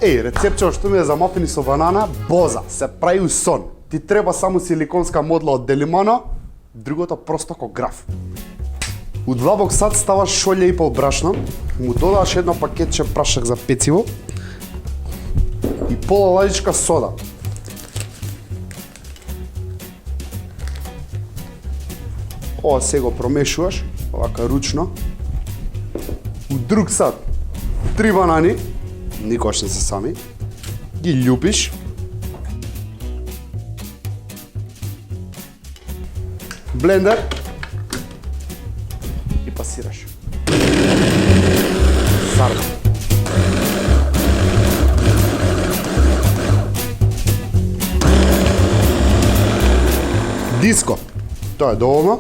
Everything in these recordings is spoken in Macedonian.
Рецептче што ми е за мафини со банана, боза, се прави у сон. Ти треба само силиконска модла од Делимано, другото просто ко граф. У длабок сад ставаш шолја и пол брашно, му додаваш едно пакетче прашак за пециво и пола ладичка сода. Ова се го промешуваш, овака ручно. У друг сад, 3 банани, никош не се сами, ги љупиш. Блендер и пасираш. Сарма. Диско. Тоа е доволно.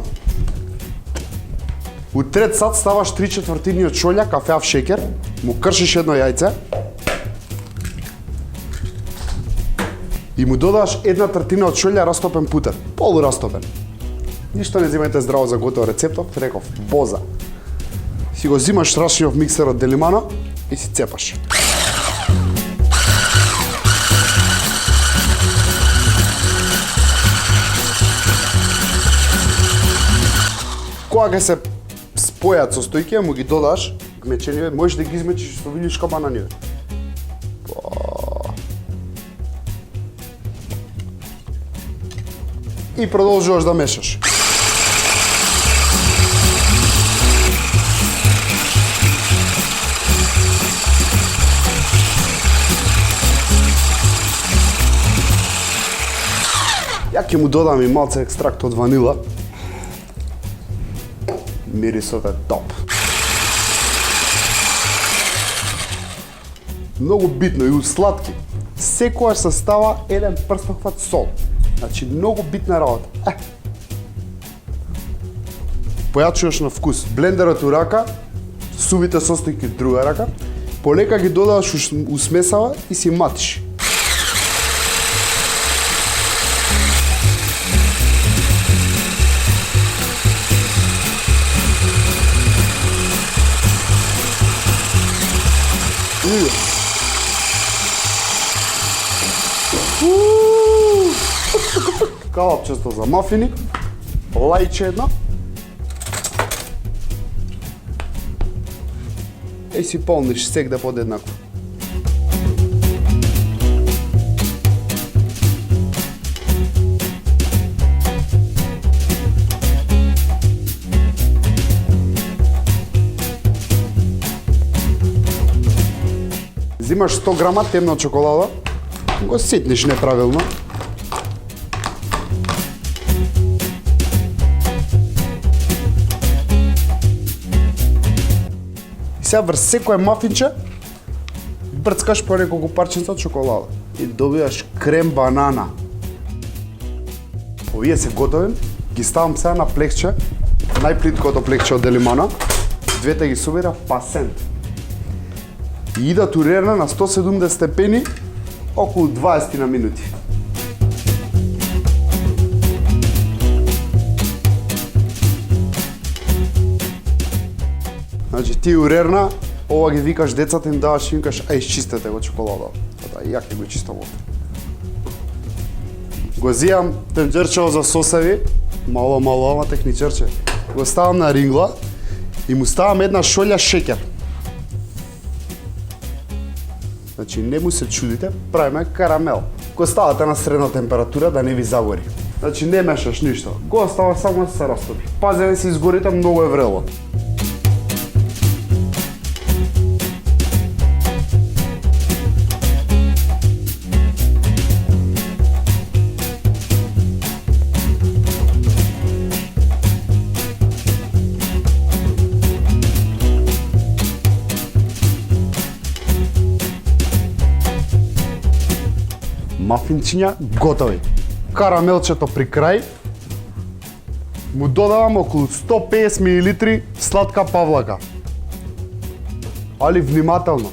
У трет сад ставаш 3/4 од шолја кафеав шеќер, му кршиш едно јајце и му додаваш 1/3 од шолја растопен путер, полурастопен. Ништо не земајте здраво за готов рецептов, реков, боза. Си го зимаш рашниот миксер од Делимано и си цепаш. Кога ќе се спојат со стојке, му ги додаш гмечениве, можеш да ги измечиш со вилишка бананиве. И продолжуваш да мешаш. Ја ќе му додам и малце екстракт од ванила. Мирисот е топ. Многу битно и у сладки. Секојаш се става еден прстохват сол. Значи, многу битна работа. Појачуваш на вкус. Блендерот у рака, сувите состојки друга рака, полека ги додаваш у смесава и си матиш. Калапчесто за мафини, лајче едно. И си полниш сегде подеднакво. Зимаш 100 грама темна чоколада, го ситниш неправилно. И сега врз секое мафинче брцкаш по неколку парченца чоколада и добиваш крем банана. Овие се готови, ги ставам сега на плекче, најплиткото плекче од Делимано, двете ги собира пасент. И идат урерна на 170 степени околу 20 на минути. Значи ти урерна, ова ги викаш децата им даваш и викаш ај изчистете го чоколада. Тоа ја ќе го чистам овде. Го зијам тенџерчево за сосеви, мало, ама техничарче. Го ставам на рингла и му ставам една шолја шеќер. Значи, не му се чудите, правиме карамел. Го ставате на средна температура да не ви загори. Значи, не мешаш ништо. Го остава само да се растопи. Пази да се изгорите, многу е врело. Мафинчиња готови. Карамелчето при крај. Му додавам околу 150 мл сладка павлака. Али внимателно.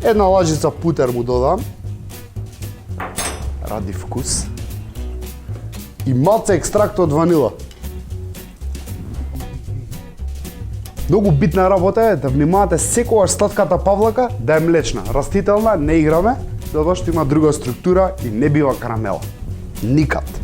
Една лажица путер му додавам. Ради вкус. и малце екстракт од ванила. Многу битна работа е да внимавате секогаш сладката павлака да е млечна, растителна, не играме, затоа што има друга структура и не бива карамела. Никад.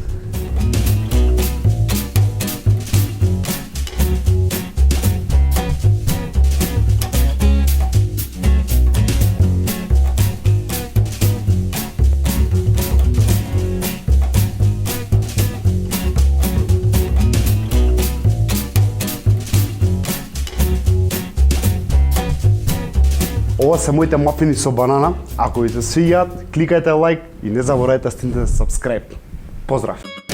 Ова се моите мафини со банана. Ако ви се свиѓаат, кликајте лайк и не заборавајте да стиснете subscribe. Поздрав!